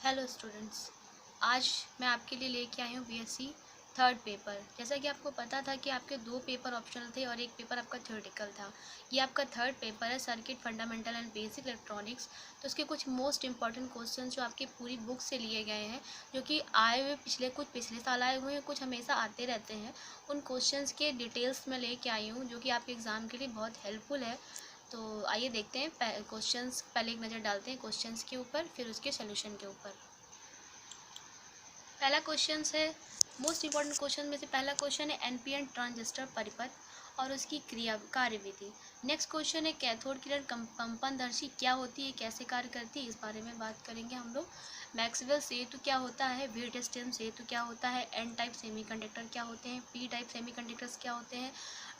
Hello students, आज मैं आपके लिए लेके आई हूँ बीएससी थर्ड पेपर। जैसा कि आपको पता था कि आपके दो पेपर ऑप्शनल थे और एक पेपर आपका थ्योरेटिकल था। ये आपका थर्ड पेपर है, circuit fundamental and basic electronics. तो उसके कुछ मोस्ट इंपॉर्टेंट क्वेश्चन जो आपकी पूरी बुक से लिए गए हैं, जो कि आए हुए पिछले साल आए हुए हैं, कुछ हमेशा आते रहते हैं। उन क्वेश्चंस के डिटेल्स में लेके आई हूँ, जो कि आपके एग्ज़ाम के लिए बहुत हेल्पफुल है। तो आइए देखते हैं क्वेश्चंस। पहले एक नज़र डालते हैं क्वेश्चंस के ऊपर, फिर उसके सोल्यूशन के ऊपर। पहला क्वेश्चन है, मोस्ट इंपॉर्टेंट क्वेश्चन में से पहला क्वेश्चन है एनपीएन ट्रांजिस्टर परिपथ और उसकी क्रिया कार्यविधि। नेक्स्ट क्वेश्चन है कैथोड किरण कंपनदर्शी क्या होती है, कैसे कार्य करती है, इस बारे में बात करेंगे हम लोग। मैक्सवेल सेतु क्या होता है, वीटस्टेम सेतु क्या होता है, एन टाइप सेमीकंडक्टर क्या होते हैं, पी टाइप सेमीकंडक्टर्स क्या होते हैं,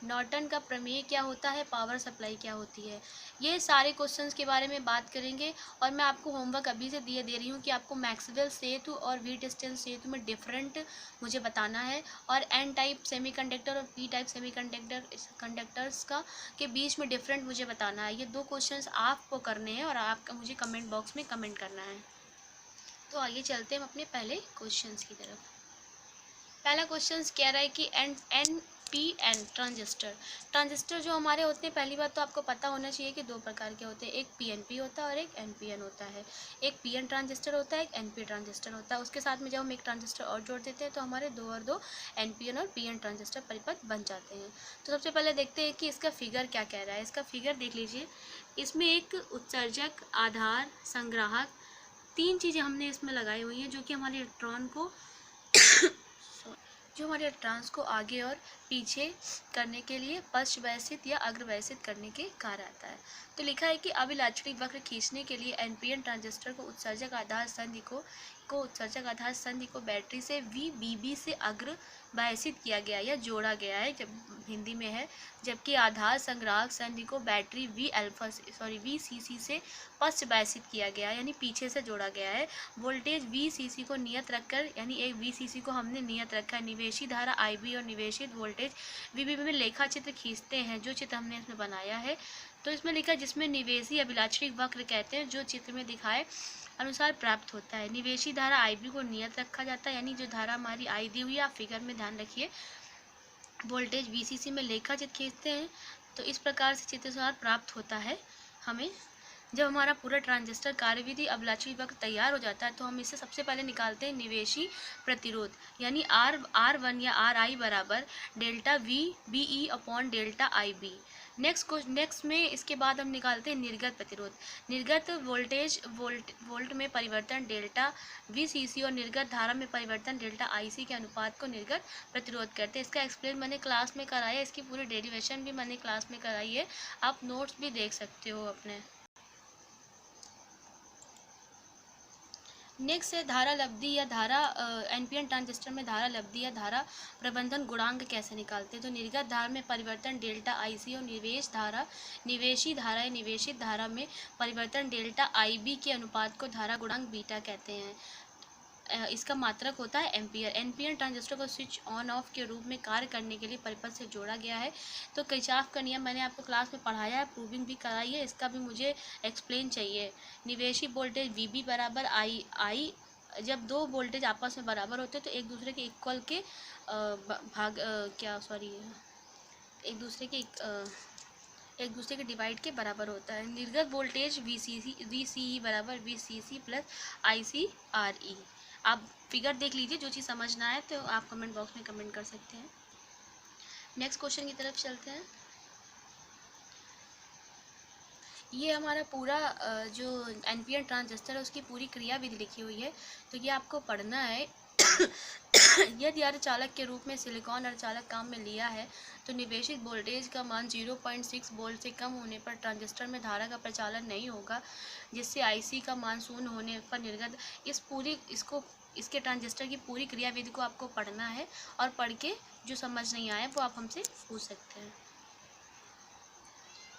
नॉर्टन का प्रमेय क्या होता है, पावर सप्लाई क्या होती है। ये सारे क्वेश्चंस के बारे में बात करेंगे। और मैं आपको होमवर्क अभी से दे रही हूँ कि आपको मैक्सवेल सेतु और वीटस्टेम सेतु में डिफरेंट मुझे बताना है, और एन टाइप सेमीकंडक्टर और पी टाइप कंडक्टर्स का के बीच में डिफरेंट मुझे बताना है। ये दो क्वेश्चंस आपको करने हैं और आपका मुझे कमेंट बॉक्स में कमेंट करना है। तो आइए चलते हैं हम अपने पहले क्वेश्चंस की तरफ। पहला क्वेश्चन कह रहा है कि एन ट्रांजिस्टर जो हमारे होते हैं, पहली बात तो आपको पता होना चाहिए कि दो प्रकार के होते हैं, एक पीएनपी होता है और एक एनपीएन होता है। एक पीएन ट्रांजिस्टर होता है, एक एनपी ट्रांजिस्टर होता है। उसके साथ में जब हम एक ट्रांजिस्टर और जोड़ देते हैं तो हमारे दो और दो एनपीएन और पीएन ट्रांजिस्टर परिपथ बन जाते हैं। तो सबसे पहले देखते हैं कि इसका फिगर क्या कह रहा है। इसका फिगर देख लीजिए। इसमें एक उत्सर्जक, आधार, संग्राहक, तीन चीज़ें हमने इसमें लगाई हुई हैं, जो हमारे इलेक्ट्रॉन्स को आगे और पीछे करने के लिए पश्चवैसित या अग्रवैसित करने के कार्य आता है। तो लिखा है कि अभिलाक्षणिक वक्र खींचने के एनपीएन ट्रांजिस्टर को उत्सर्जक आधार संधि को बैटरी से वीबीबी से अग्रवैसित किया गया या जोड़ा गया है, जब हिंदी में है। जबकि आधार संग्राहक संधि को बैटरी वीसीसी से पश्चवैसित किया गया, यानी पीछे से जोड़ा गया है। वोल्टेज वीसीसी को नियत रखकर, यानी एक वीसीसी को हमने नियत रखा है। निवेशी धारा आईबी और निवेशित वोल्टेज वीबीबी में लेखा चित्र खींचते हैं, जो चित्र हमने इसमें बनाया है। तो इसमें लिखा जिसमें निवेशी अभिलाक्षणिक वक्र कहते हैं, जो चित्र में दिखाए अनुसार प्राप्त होता है। निवेशी धारा आईबी को नियत रखा जाता है, यानी जो धारा हमारी आई दी हुई है, आप फिगर में ध्यान रखिए। वोल्टेज वीसीसी में लेखा चित्र खींचते हैं। तो इस प्रकार से चित्र प्राप्त होता है हमें। जब हमारा पूरा ट्रांजिस्टर कार्यविधि अभिलाक्षणिक वक्र तैयार हो जाता है, तो हम इससे सबसे पहले निकालते हैं निवेशी प्रतिरोध, यानी R1 या RI बराबर delta VBE upon delta IB। Next में इसके बाद हम निकालते हैं निर्गत प्रतिरोध। निर्गत वोल्ट में परिवर्तन डेल्टा VCC और निर्गत धारा में परिवर्तन डेल्टा IC के अनुपात को निर्गत प्रतिरोध करते हैं। इसका एक्सप्लेन मैंने क्लास में कराया है, इसकी पूरी डेरिवेशन भी मैंने क्लास में कराई है, आप नोट्स भी देख सकते हो अपने। नेक्स्ट है धारा लब्धि या धारा एनपीएन ट्रांजिस्टर में धारा लब्धि या धारा प्रबंधन गुणांक कैसे निकालते हैं। तो निर्गत धारा में परिवर्तन डेल्टा आईसी और निवेशी धारा या निवेशित धारा में परिवर्तन डेल्टा आईबी के अनुपात को धारा गुणांक बीटा कहते हैं। इसका मात्रक होता है एम्पियर। एनपीएन ट्रांजिस्टर को स्विच ऑन ऑफ के रूप में कार्य करने के लिए परिपथ से जोड़ा गया है। तो किरचॉफ का नियम मैंने आपको क्लास में पढ़ाया है, प्रूविंग भी कराई है, इसका भी मुझे एक्सप्लेन चाहिए। निवेशी वोल्टेज वीबी बराबर आई। जब दो वोल्टेज आपस में बराबर होते हैं तो एक दूसरे के इक्वल के एक दूसरे के डिवाइड के बराबर होता है। निर्गत वोल्टेज वीसीई बराबर वीसीसी प्लस ICRE। आप फिगर देख लीजिए, जो चीज़ समझना है तो आप कमेंट बॉक्स में कमेंट कर सकते हैं। नेक्स्ट क्वेश्चन की तरफ चलते हैं। ये हमारा पूरा जो एनपीएन ट्रांजिस्टर है उसकी पूरी क्रिया विधि लिखी हुई है, तो ये आपको पढ़ना है। यदि अर्धचालक के रूप में सिलिकॉन अर्धचालक काम में लिया है, तो निवेशित वोल्टेज का मान 0.6 वोल्ट से कम होने पर ट्रांजिस्टर में धारा का प्रचालन नहीं होगा, जिससे IC का मान शून्य होने पर निर्गत। इसके ट्रांजिस्टर की पूरी क्रिया विधि को आपको पढ़ना है, और पढ़ के जो समझ नहीं आया वो आप हमसे पूछ सकते हैं।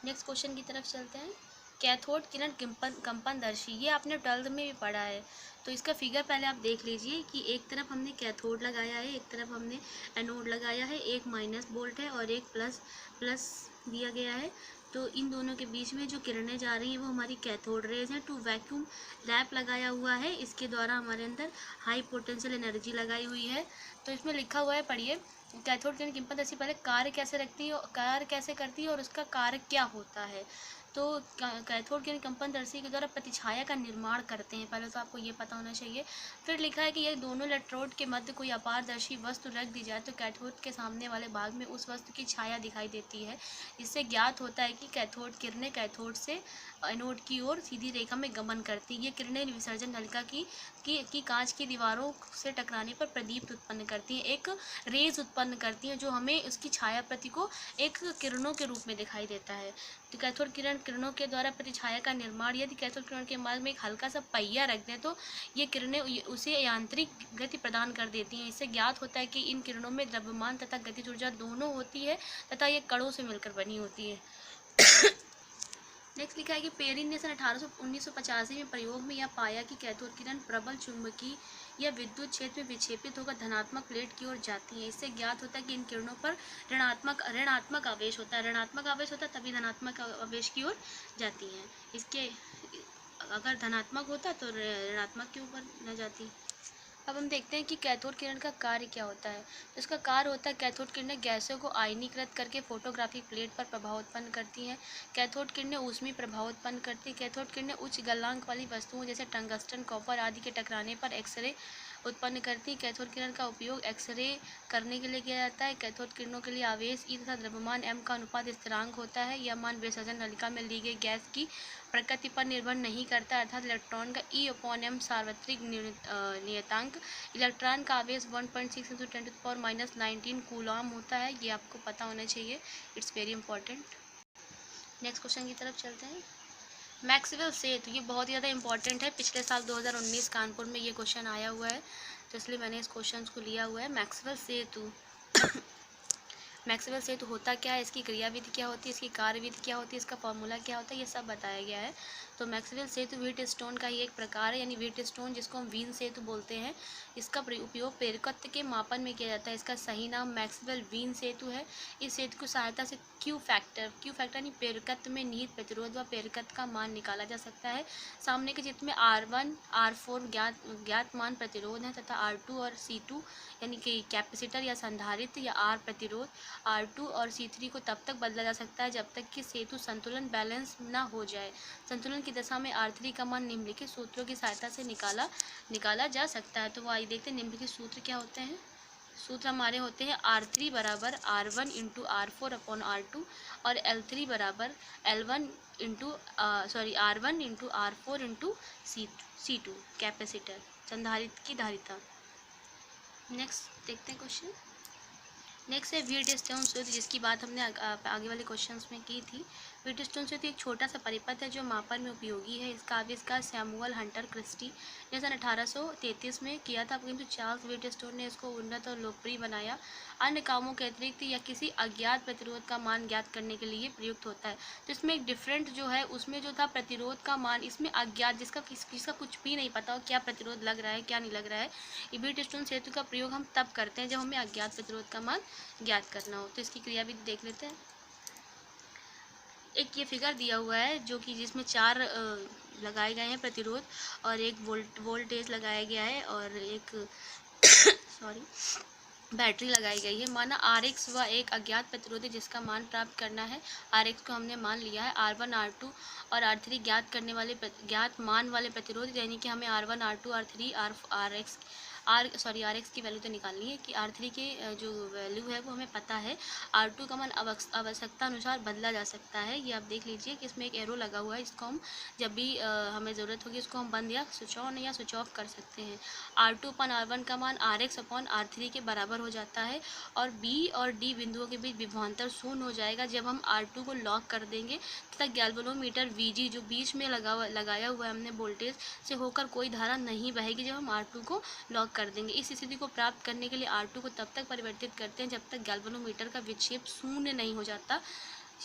नेक्स्ट क्वेश्चन की तरफ चलते हैं। कैथोड किरण कंपनदर्शी, ये आपने 12th में भी पढ़ा है। तो इसका फिगर पहले आप देख लीजिए कि एक तरफ हमने कैथोड लगाया है, एक तरफ हमने एनोड लगाया है, एक माइनस वोल्ट है और एक प्लस दिया गया है। तो इन दोनों के बीच में जो किरणें जा रही हैं वो हमारी कैथोड रेज हैं। टू वैक्यूम रैप लगाया हुआ है, इसके द्वारा हमारे अंदर हाई पोटेंशियल एनर्जी लगाई हुई है। तो इसमें लिखा हुआ है, पढ़िए, कैथोड किरण कंपन पहले कार्य कैसे करती है और उसका कार्य क्या होता है। तो कैथोड किरण कंपनदर्शी के द्वारा प्रतिछाया का निर्माण करते हैं, पहले तो आपको ये पता होना चाहिए। फिर लिखा है कि ये दोनों इलेक्ट्रोड के मध्य कोई अपारदर्शी वस्तु रख दी जाए तो कैथोड के सामने वाले भाग में उस वस्तु की छाया दिखाई देती है। इससे ज्ञात होता है कि कैथोड किरणें कैथोड से एनोड की ओर सीधी रेखा में गमन करती है। ये किरणें विसर्जन नलिका की कांच की दीवारों से टकराने पर प्रदीप्त उत्पन्न करती हैं, एक रेज उत्पन्न करती हैं जो हमें उसकी छाया प्रति को एक किरणों के रूप में दिखाई देता है। तो कैथोड किरणों के द्वारा प्रतिछाया का निर्माण, यदि कैथोड किरण के मार्ग में एक हल्का सा पहिया रख दें तो ये किरणें उसे यांत्रिक गति प्रदान कर देती हैं। इससे ज्ञात होता है कि इन किरणों में द्रव्यमान तथा गतिज ऊर्जा दोनों होती है तथा ये कणों से मिलकर बनी होती है। नेक्स्ट लिखा है कि पेरिन ने सन 1985 में प्रयोग में यह पाया कि कैथोड किरण प्रबल चुंबकीय या विद्युत क्षेत्र में विक्षेपित होकर धनात्मक प्लेट की ओर जाती है। इससे ज्ञात होता है कि इन किरणों पर ऋणात्मक आवेश होता है। ऋणात्मक आवेश होता है तभी धनात्मक आवेश की ओर जाती हैं। इसके अगर धनात्मक होता तो ऋणात्मक के ऊपर न जाती। अब हम देखते हैं कि कैथोड किरण का कार्य क्या होता है। तो इसका कार्य होता है, कैथोड किरणें गैसों को आयनीकृत करके फोटोग्राफिक प्लेट पर प्रभाव उत्पन्न करती हैं। कैथोड किरणें ऊष्मीय प्रभाव उत्पन्न करती हैं। कैथोड किरणें उच्च गलनांक वाली वस्तुओं जैसे टंगस्टन, कॉपर आदि के टकराने पर एक्सरे उत्पन्न करती है। कैथोड किरण का उपयोग एक्सरे करने के लिए किया जाता है। कैथोड किरणों के लिए आवेश ई तथा द्रव्यमान m का अनुपात स्थिरांक होता है। यह मान विसर्जन नलिका में ली गई गैस की प्रकृति पर निर्भर नहीं करता, अर्थात इलेक्ट्रॉन का E/m सार्वत्रिक नियतांक। इलेक्ट्रॉन का आवेश 1.6 × 10⁻⁹ कूलॉम होता है, ये आपको पता होना चाहिए, it's very important. Next question की तरफ चलते हैं। मैक्सवेल सेतु, ये बहुत ज़्यादा इंपॉर्टेंट है, पिछले साल 2019 कानपुर में ये क्वेश्चन आया हुआ है, तो इसलिए मैंने इस क्वेश्चन को लिया हुआ है। मैक्सवेल सेतु मैक्सवेल सेतु होता क्या है, इसकी क्रियाविधि क्या होती है, इसकी कार्यविधि क्या होती है, इसका फॉर्मूला क्या होता है, ये सब बताया गया है। तो मैक्सवेल सेतु व्हीटस्टोन का ही एक प्रकार है, यानी व्हीटस्टोन जिसको हम वीन सेतु बोलते हैं। इसका उपयोग प्रेरकत्व के मापन में किया जाता है। इसका सही नाम मैक्सवेल वीन सेतु है। इस सेतु की सहायता से क्यू फैक्टर यानी प्रेरकत्व में निहित प्रतिरोध व प्रेरकत्व का मान निकाला जा सकता है। सामने के चित्र में R1 R4 ज्ञात मान प्रतिरोध है तथा R2 और C2 यानी कि कैपेसिटर या संधारित्र या R प्रतिरोध, R2 और C3 को तब तक बदला जा सकता है जब तक कि सेतु संतुलन बैलेंस ना हो जाए। संतुलन की दशा में R3 का मान निम्नलिखित सूत्रों की सहायता से निकाला जा सकता है। तो आइए देखते हैं निम्नलिखित सूत्र क्या होते हैं। सूत्र हमारे होते हैं R3 बराबर R1 × R4/R2 और L3 बराबर R1 × R4 × C2 कैपेसिटर संधारित्र की धारिता। नेक्स्ट देखते हैं क्वेश्चन। नेक्स्ट है व्हीटस्टोन सूत्र, जिसकी बात हमने आगे वाले क्वेश्चंस में की थी। व्हीटस्टोन सूत्र एक छोटा सा परिपथ है जो मापन में उपयोगी है। इसका आविष्कार सैमुअल हंटर क्रिस्टी ने सन 1833 में किया था, किंतु चार्ल्स व्हीटस्टोन ने इसको उन्नत और लोकप्रिय बनाया। अन्य कामों के अतिरिक्त या किसी अज्ञात प्रतिरोध का मान ज्ञात करने के लिए प्रयुक्त होता है। तो इसमें एक डिफरेंट जो है, उसमें जो था प्रतिरोध का मान, इसमें अज्ञात जिसका कुछ भी नहीं पता हो क्या प्रतिरोध लग रहा है क्या नहीं लग रहा है। व्हीटस्टोन सेतु का प्रयोग हम तब करते हैं जब हमें अज्ञात प्रतिरोध का मान ज्ञात करना हो। तो इसकी क्रियाविधि देख लेते हैं। एक ये फिगर दिया हुआ है जो कि जिसमें 4 लगाए गए हैं प्रतिरोध और एक वोल्टेज लगाया गया है और एक बैटरी लगाई गई है। माना Rx व एक अज्ञात प्रतिरोध है जिसका मान प्राप्त करना है। Rx को हमने मान लिया है। R1 R2 और R3 ज्ञात मान वाले प्रतिरोध, यानी कि हमें R1 R2 R3 Rx की वैल्यू तो निकालनी है कि R3 के जो वैल्यू है वो हमें पता है। R2 का मान आवश्यकता अनुसार बदला जा सकता है। ये आप देख लीजिए कि इसमें एक एरो लगा हुआ है, इसको हम जब भी हमें ज़रूरत होगी इसको हम बंद या स्विच ऑन या स्विच ऑफ कर सकते हैं। R2/R1 का मान Rx/R3 के बराबर हो जाता है और B और D बिंदुओं के बीच विभवांतर शून्य हो जाएगा जब हम R2 को लॉक कर देंगे तथा गैल्वेनोमीटर Vg जो बीच में लगाया हुआ है हमने वोल्टेज से होकर कोई धारा नहीं बहेगी जब हम R2 को लॉक कर देंगे। इस स्थिति को प्राप्त करने के लिए R2 को तब तक परिवर्तित करते हैं जब तक गैल्वेनोमीटर का विक्षेप शून्य नहीं हो जाता।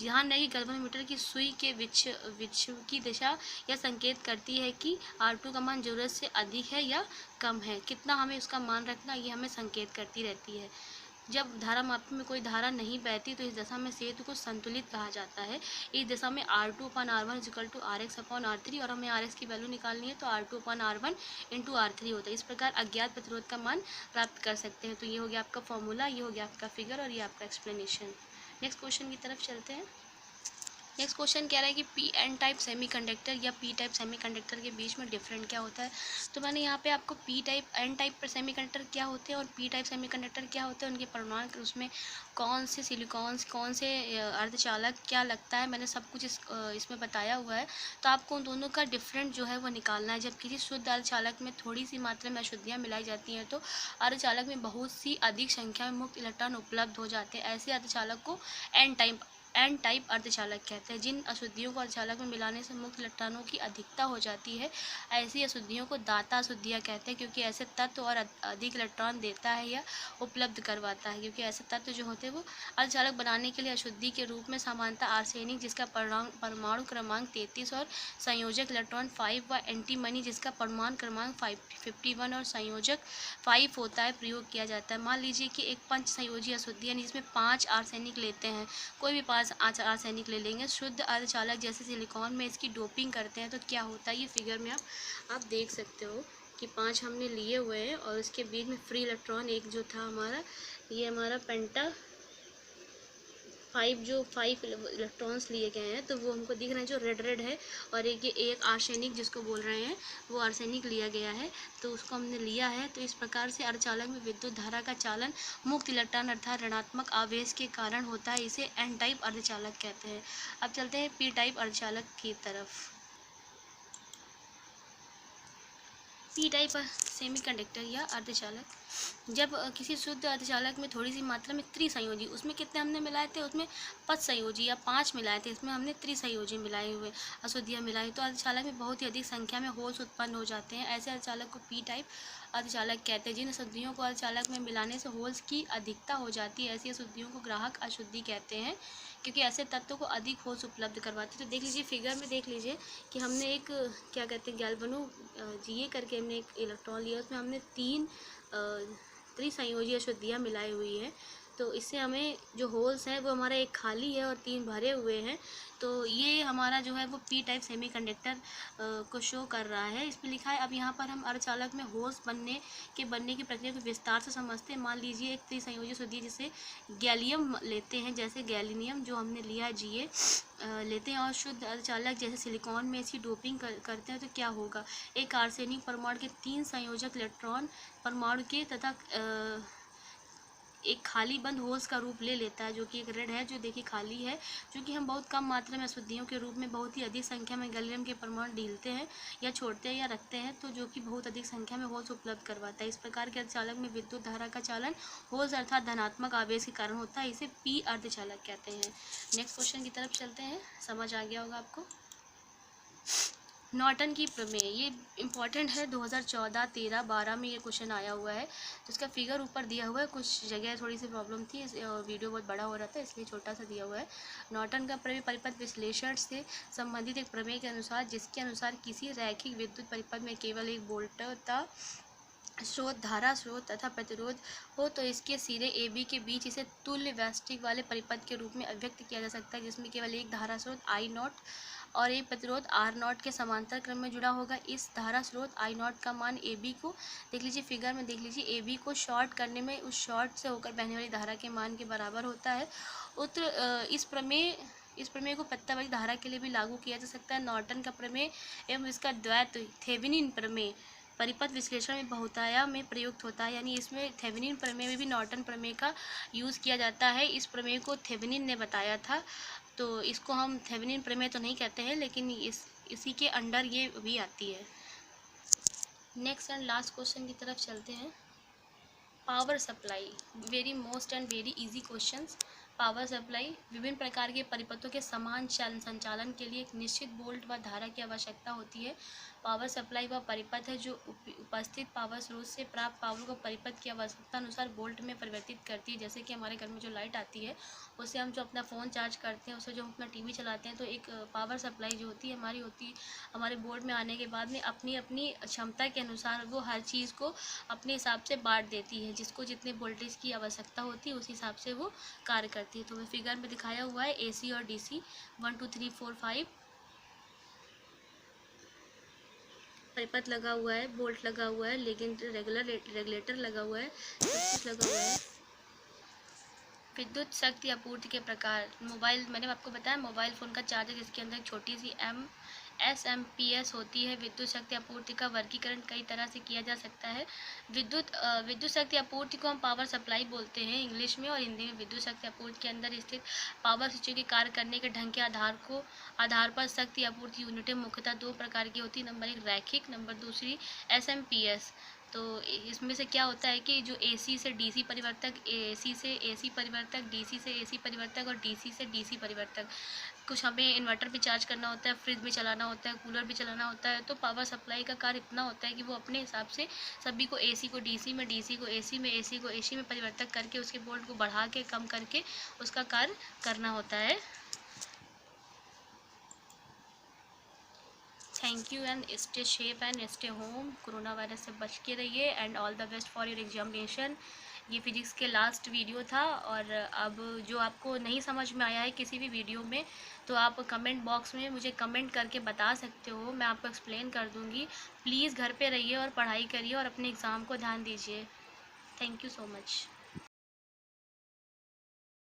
यहाँ नहीं, गैल्वेनोमीटर की सुई के विक्षेप की दिशा यह संकेत करती है कि R2 का मान ज़रूरत से अधिक है या कम है। कितना हमें उसका मान रखना, ये हमें संकेत करती रहती है। जब धारा मापी में कोई धारा नहीं बहती तो इस दशा में सेतु को संतुलित कहा जाता है। इस दशा में R2/R1 = RX/R3 और हमें RX की वैल्यू निकालनी है तो R2/R1 × R3 होता है। इस प्रकार अज्ञात प्रतिरोध का मान प्राप्त कर सकते हैं। तो ये हो गया आपका फॉर्मूला, ये हो गया आपका फिगर और ये आपका एक्सप्लेनेशन। नेक्स्ट क्वेश्चन की तरफ चलते हैं। नेक्स्ट क्वेश्चन कह रहा है कि P-N टाइप सेमीकंडक्टर या P टाइप सेमीकंडक्टर के बीच में डिफरेंट क्या होता है। तो मैंने यहाँ पे आपको N टाइप सेमीकंडक्टर क्या होते हैं और P टाइप सेमीकंडक्टर क्या होते हैं, उनके परमाणु उसमें कौन से सिलिकॉन्स, कौन से अर्धचालक क्या लगता है, मैंने सब कुछ इसमें बताया हुआ है। तो आपको उन दोनों का डिफरेंट जो है वो निकालना है। जब किसी शुद्ध अर्धचालक में थोड़ी सी मात्रा में अशुद्धियाँ मिलाई जाती हैं तो अर्धचालक में बहुत सी अधिक संख्या में मुक्त इलेक्ट्रॉन उपलब्ध हो जाते हैं। ऐसे अर्धचालक को एन टाइप अर्धचालक कहते हैं। जिन अशुद्धियों को अर्धचालक में मिलाने से मुक्त इलेक्ट्रॉनों की अधिकता हो जाती है, ऐसी अशुद्धियों को दाता अशुद्धियाँ कहते हैं, क्योंकि ऐसे तत्व और अधिक इलेक्ट्रॉन देता है या उपलब्ध करवाता है। क्योंकि ऐसे तत्व जो होते हैं वो अर्धचालक बनाने के लिए अशुद्धि के रूप में सामान्यतः आर्सेनिक जिसका परमाणु क्रमांक 33 और संयोजक इलेक्ट्रॉन 5 व एंटीमनी जिसका परमाणु क्रमांक 51 और संयोजक 5 होता है प्रयोग किया जाता है। मान लीजिए कि एक पंच संयोजी अशुद्धि यानी जिसमें 5 आर्सेनिक लेते हैं, कोई भी 5 आर्सेनिक ले लेंगे। शुद्ध अर्धचालक जैसे सिलिकॉन में इसकी डोपिंग करते हैं तो क्या होता है, ये फिगर में आप देख सकते हो कि 5 हमने लिए हुए हैं और इसके बीच में फ्री इलेक्ट्रॉन एक जो था हमारा, ये हमारा पेंटा 5 इलेक्ट्रॉन्स लिए गए हैं, तो वो हमको दिख रहे हैं जो रेड है। और एक आर्सेनिक जिसको बोल रहे हैं वो आर्सेनिक लिया गया है, तो उसको हमने लिया है। तो इस प्रकार से अर्धचालक में विद्युत धारा का चालन मुक्त इलेक्ट्रॉन अर्थात ऋणात्मक आवेश के कारण होता है। इसे एन टाइप अर्धचालक कहते हैं। अब चलते हैं पी टाइप अर्धचालक की तरफ। पी टाइप सेमीकंडक्टर या अर्धचालक। जब किसी शुद्ध अर्धचालक में थोड़ी सी मात्रा में त्रिसंयोजी, उसमें कितने हमने मिलाए थे, उसमें 5 संयोजी या 5 मिलाए थे, इसमें हमने त्रिसंयोजी मिलाए हुए अशुद्धियाँ मिलाई, तो अर्धचालक में बहुत ही अधिक संख्या में होल्स उत्पन्न हो जाते हैं। ऐसे अर्धचालक को पी टाइप अर्धचालक कहते हैं। जिन अशुद्धियों को अर्धचालक में मिलाने से होल्स की अधिकता हो जाती है, ऐसी अशुद्धियों को ग्राहक अशुद्धि कहते हैं, क्योंकि ऐसे तत्वों को अधिक होल्स उपलब्ध करवाते हैं। तो देख लीजिए फिगर में, देख लीजिए कि हमने एक क्या कहते हैं गैल्वनो जीए करके हमने एक इलेक्ट्रॉन लिया, उसमें हमने 3 त्रिसंयोजी अशुद्धियाँ मिलाई हुई है। तो इससे हमें जो होल्स हैं वो हमारा एक खाली है और 3 भरे हुए हैं। तो ये हमारा जो है वो पी टाइप सेमीकंडक्टर को शो कर रहा है। इसमें लिखा है, अब यहाँ पर हम अर्धचालक में होल्स बनने की प्रक्रिया को विस्तार से समझते हैं। मान लीजिए एक त्रिसंयोजी अशुद्धि जिसे गैलियम लेते हैं, जैसे गैलिनियम जो हमने लिया जीए लेते हैं और शुद्ध अर्धचालक जैसे सिलिकॉन में इसकी डोपिंग करते हैं तो क्या होगा। एक आर्सेनिक परमाणु के 3 संयोजक इलेक्ट्रॉन परमाणु के तथा एक खाली बंद होल्स का रूप ले लेता है, जो कि एक रेड है जो देखिए खाली है, जो कि हम बहुत कम मात्रा में अशुद्धियों के रूप में बहुत ही अधिक संख्या में गैलियम के परमाणु ढीलते हैं या छोड़ते हैं या रखते हैं, तो जो कि बहुत अधिक संख्या में होल्स उपलब्ध करवाता है। इस प्रकार के अर्धचालक में विद्युत धारा का चालन होल्स अर्थात धनात्मक आवेश के कारण होता है। इसे पी अर्धचालक कहते हैं। नेक्स्ट क्वेश्चन की तरफ चलते हैं, समझ आ गया होगा आपको। नॉर्टन की प्रमेय, ये इंपॉर्टेंट है, 2014, 13, 12 में ये क्वेश्चन आया हुआ है। तो इसका फिगर ऊपर दिया हुआ है, कुछ जगह थोड़ी सी प्रॉब्लम थी, वीडियो बहुत बड़ा हो रहा था इसलिए छोटा सा दिया हुआ है। नॉर्टन का प्रमेय परिपथ विश्लेषण से संबंधित एक प्रमेय के अनुसार, जिसके अनुसार किसी रैखिक विद्युत परिपथ में केवल एक वोल्टता स्रोत, धारा स्रोत तथा प्रतिरोध हो तो इसके सिरे ए बी के बीच इसे तुल्य वैष्टिक वाले परिपथ के रूप में अभिव्यक्त किया जा सकता है, जिसमें केवल एक धारा स्रोत I0 और एक प्रतिरोध R0 के समांतर क्रम में जुड़ा होगा। इस धारा स्रोत I0 का मान ए बी को देख लीजिए, फिगर में देख लीजिए, ए बी को शॉर्ट करने में उस शॉर्ट से होकर बहने वाली धारा के मान के बराबर होता है। इस प्रमेय को प्रत्यावर्ती धारा के लिए भी लागू किया जा सकता है। नॉर्टन का प्रमेय एवं इसका द्वैत थेवेनिन प्रमेय परिपथ विश्लेषण में बहुतायत में प्रयुक्त होता है, यानी इसमें थेवेनिन प्रमेय में भी नॉर्टन प्रमेय का यूज़ किया जाता है। इस प्रमेय को थेवेनिन ने बताया था, तो इसको हम थेवेनिन प्रमेय तो नहीं कहते हैं, लेकिन इसी के अंडर ये भी आती है। नेक्स्ट एंड लास्ट क्वेश्चन की तरफ चलते हैं। Power supply, very most and very easy questions. Power supply, विभिन्न प्रकार के परिपथों के समान संचालन के लिए एक निश्चित वोल्ट व धारा की आवश्यकता होती है। पावर सप्लाई वह परिपथ है जो उपस्थित पावर स्रोत से प्राप्त पावर को परिपथ की आवश्यकता अनुसार वोल्ट में परिवर्तित करती है। जैसे कि हमारे घर में जो लाइट आती है उससे हम जो अपना फ़ोन चार्ज करते हैं, उससे जो हम अपना टीवी चलाते हैं, तो एक पावर सप्लाई जो होती है हमारी हमारे बोर्ड में आने के बाद में अपनी अपनी क्षमता के अनुसार वो हर चीज़ को अपने हिसाब से बांट देती है। जिसको जितने वोल्टेज की आवश्यकता होती है उस हिसाब से वो कार्य करती है। तो फिगर में दिखाया हुआ है AC और DC 1 2 3 4 5 परिपथ लगा हुआ है, बोल्ट लगा हुआ है, लेकिन रेगुलेटर लगा हुआ है, सब कुछ लगा हुआ है। विद्युत शक्ति आपूर्ति के प्रकार। मोबाइल, मैंने आपको बताया मोबाइल फ़ोन का चार्जर जिसके अंदर एक छोटी सी SMPS होती है। विद्युत शक्ति आपूर्ति का वर्गीकरण कई तरह से किया जा सकता है। विद्युत शक्ति आपूर्ति को हम पावर सप्लाई बोलते हैं इंग्लिश में, और हिंदी में विद्युत शक्ति आपूर्ति के अंदर स्थित पावर स्विचों के कार्य करने के ढंग के आधार पर शक्ति आपूर्ति यूनिटें मुख्यतः दो प्रकार की होती है। नंबर एक रैखिक, नंबर दूसरी SMPS। तो इसमें से क्या होता है कि जो AC से DC परिवर्तक, AC से AC परिवर्तक, DC से AC परिवर्तक और DC से DC परिवर्तक, कुछ हमें इन्वर्टर भी चार्ज करना होता है, फ्रिज भी चलाना होता है, कूलर भी चलाना होता है। तो पावर सप्लाई का कार्य इतना होता है कि वो अपने हिसाब से सभी को AC को DC में, DC को AC में, AC को AC में परिवर्तक करके उसके वोल्ट को बढ़ा के कम करके उसका कार्य करना होता है। Thank you and stay safe and stay home. Corona virus से बच के रहिए and all the best for your examination. ये फिजिक्स के लास्ट वीडियो था, और अब जो आपको नहीं समझ में आया है किसी भी वीडियो में तो आप कमेंट बॉक्स में मुझे कमेंट करके बता सकते हो, मैं आपको एक्सप्लेन कर दूँगी। प्लीज़ घर पे रहिए और पढ़ाई करिए और अपने एग्ज़ाम को ध्यान दीजिए। Thank you so much.